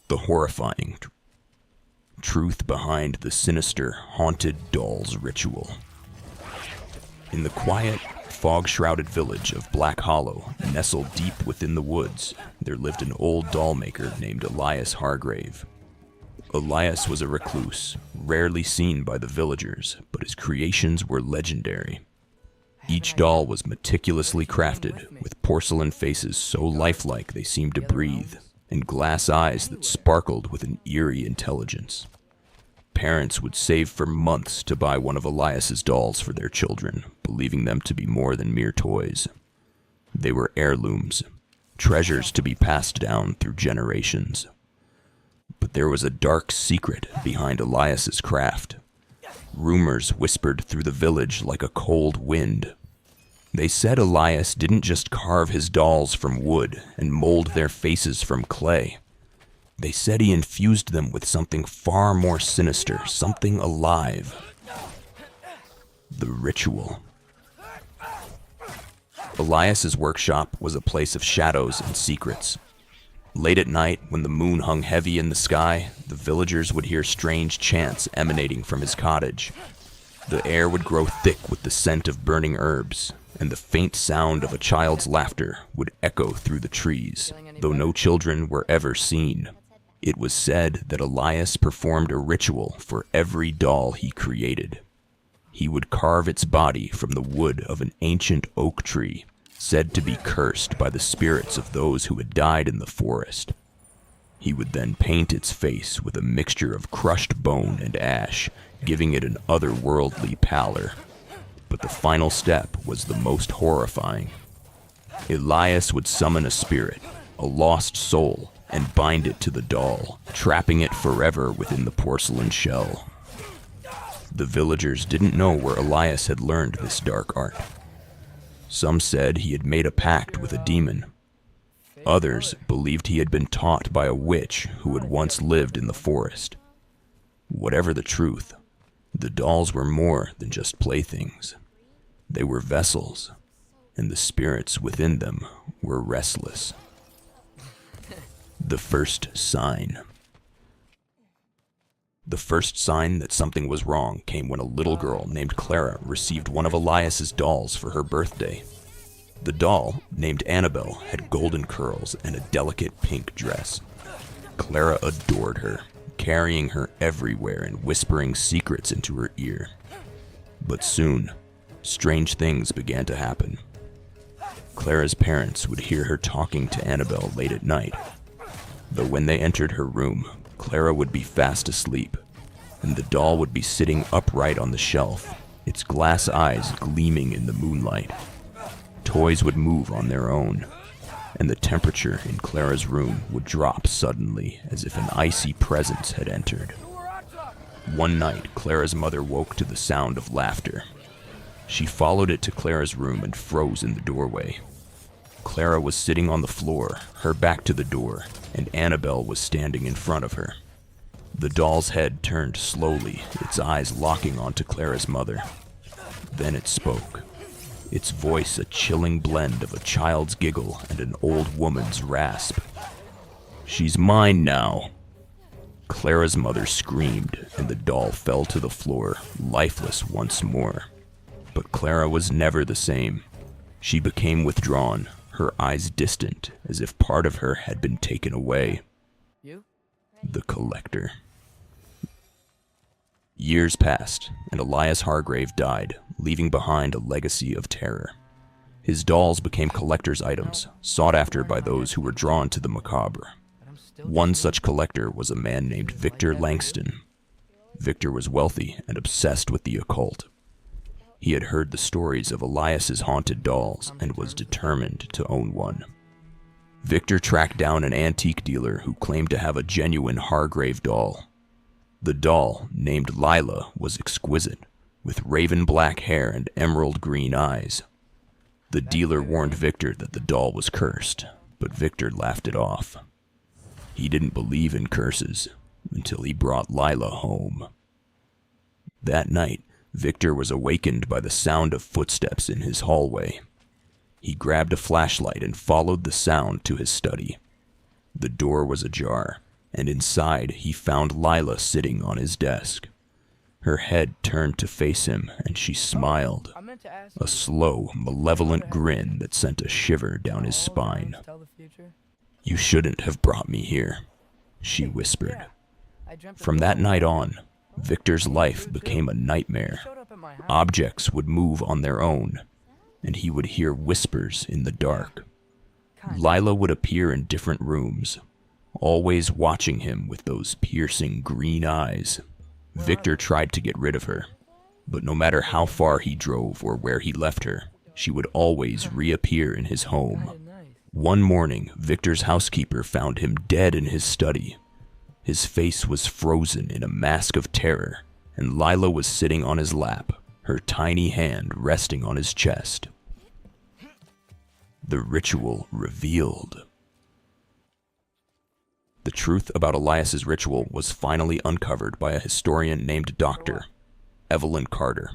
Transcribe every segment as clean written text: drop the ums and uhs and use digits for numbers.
The horrifying truth behind the sinister, haunted dolls ritual. In the quiet, fog-shrouded village of Black Hollow, nestled deep within the woods, there lived an old doll maker named Elias Hargrave. Elias was a recluse, rarely seen by the villagers, but his creations were legendary. Each doll was meticulously crafted, with porcelain faces so lifelike they seemed to breathe, and glass eyes that sparkled with an eerie intelligence. Parents would save for months to buy one of Elias's dolls for their children, believing them to be more than mere toys. They were heirlooms, treasures to be passed down through generations. But there was a dark secret behind Elias's craft. Rumors whispered through the village like a cold wind. They said Elias didn't just carve his dolls from wood and mold their faces from clay. They said he infused them with something far more sinister, something alive. The ritual. Elias's workshop was a place of shadows and secrets. Late at night, when the moon hung heavy in the sky, the villagers would hear strange chants emanating from his cottage. The air would grow thick with the scent of burning herbs, and the faint sound of a child's laughter would echo through the trees, though no children were ever seen. It was said that Elias performed a ritual for every doll he created. He would carve its body from the wood of an ancient oak tree, said to be cursed by the spirits of those who had died in the forest. He would then paint its face with a mixture of crushed bone and ash, giving it an otherworldly pallor. But the final step was the most horrifying. Elias would summon a spirit, a lost soul, and bind it to the doll, trapping it forever within the porcelain shell. The villagers didn't know where Elias had learned this dark art. Some said he had made a pact with a demon. Others believed he had been taught by a witch who had once lived in the forest. Whatever the truth, the dolls were more than just playthings. They were vessels, and the spirits within them were restless. The first sign. The first sign that something was wrong came when a little girl named Clara received one of Elias's dolls for her birthday. The doll, named Annabelle, had golden curls and a delicate pink dress. Clara adored her, carrying her everywhere and whispering secrets into her ear. But soon, strange things began to happen. Clara's parents would hear her talking to Annabelle late at night. Though when they entered her room, Clara would be fast asleep, and the doll would be sitting upright on the shelf, its glass eyes gleaming in the moonlight. Toys would move on their own, and the temperature in Clara's room would drop suddenly as if an icy presence had entered. One night, Clara's mother woke to the sound of laughter. She followed it to Clara's room and froze in the doorway. Clara was sitting on the floor, her back to the door, and Annabelle was standing in front of her. The doll's head turned slowly, its eyes locking onto Clara's mother. Then it spoke, its voice a chilling blend of a child's giggle and an old woman's rasp. "She's mine now." Clara's mother screamed, and the doll fell to the floor, lifeless once more. But Clara was never the same. She became withdrawn, her eyes distant, as if part of her had been taken away. The collector. Years passed, and Elias Hargrave died, leaving behind a legacy of terror. His dolls became collector's items, sought after by those who were drawn to the macabre. One such collector was a man named Victor Langston. Victor was wealthy and obsessed with the occult. He had heard the stories of Elias's haunted dolls and was determined to own one. Victor tracked down an antique dealer who claimed to have a genuine Hargrave doll. The doll, named Lila, was exquisite, with raven black hair and emerald green eyes. The dealer warned Victor that the doll was cursed, but Victor laughed it off. He didn't believe in curses until he brought Lila home. That night, Victor was awakened by the sound of footsteps in his hallway. He grabbed a flashlight and followed the sound to his study. The door was ajar, and inside he found Lila sitting on his desk. Her head turned to face him, and she smiled, a slow, malevolent grin that sent a shiver down his spine. "You shouldn't have brought me here," she whispered. From that night on, Victor's life became a nightmare. Objects would move on their own, and he would hear whispers in the dark. Lila would appear in different rooms, always watching him with those piercing green eyes. Victor tried to get rid of her, but no matter how far he drove or where he left her, she would always reappear in his home. One morning, Victor's housekeeper found him dead in his study. His face was frozen in a mask of terror, and Lila was sitting on his lap, her tiny hand resting on his chest. The ritual revealed. The truth about Elias's ritual was finally uncovered by a historian named Dr. Evelyn Carter.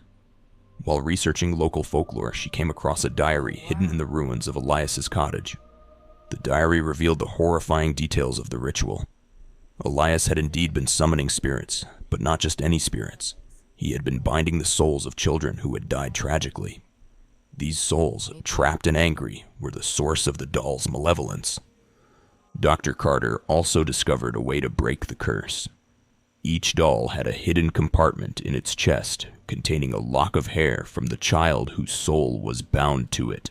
While researching local folklore, she came across a diary hidden in the ruins of Elias's cottage. The diary revealed the horrifying details of the ritual. Elias had indeed been summoning spirits, but not just any spirits. He had been binding the souls of children who had died tragically. These souls, trapped and angry, were the source of the doll's malevolence. Dr. Carter also discovered a way to break the curse. Each doll had a hidden compartment in its chest containing a lock of hair from the child whose soul was bound to it.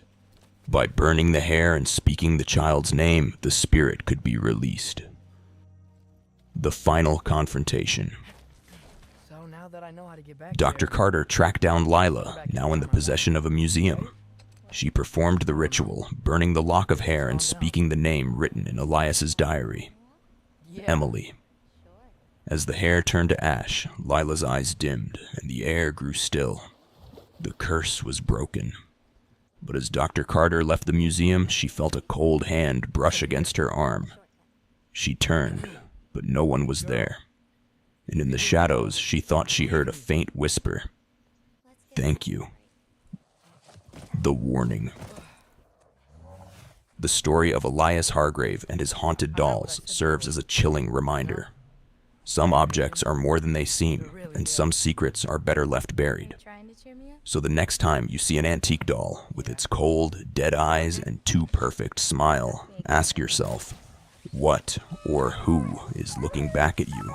By burning the hair and speaking the child's name, the spirit could be released. The final confrontation. Dr. Carter tracked down Lila, now in the possession of a museum. She performed the ritual, burning the lock of hair and speaking the name written in Elias's diary. Emily. As the hair turned to ash, Lila's eyes dimmed, and the air grew still. The curse was broken. But as Dr. Carter left the museum, she felt a cold hand brush against her arm. She turned, but no one was there. And in the shadows, she thought she heard a faint whisper. "Thank you." The warning. The story of Elias Hargrave and his haunted dolls serves as a chilling reminder. Some objects are more than they seem, and some secrets are better left buried. So the next time you see an antique doll with its cold, dead eyes and too perfect smile, ask yourself, what or who is looking back at you?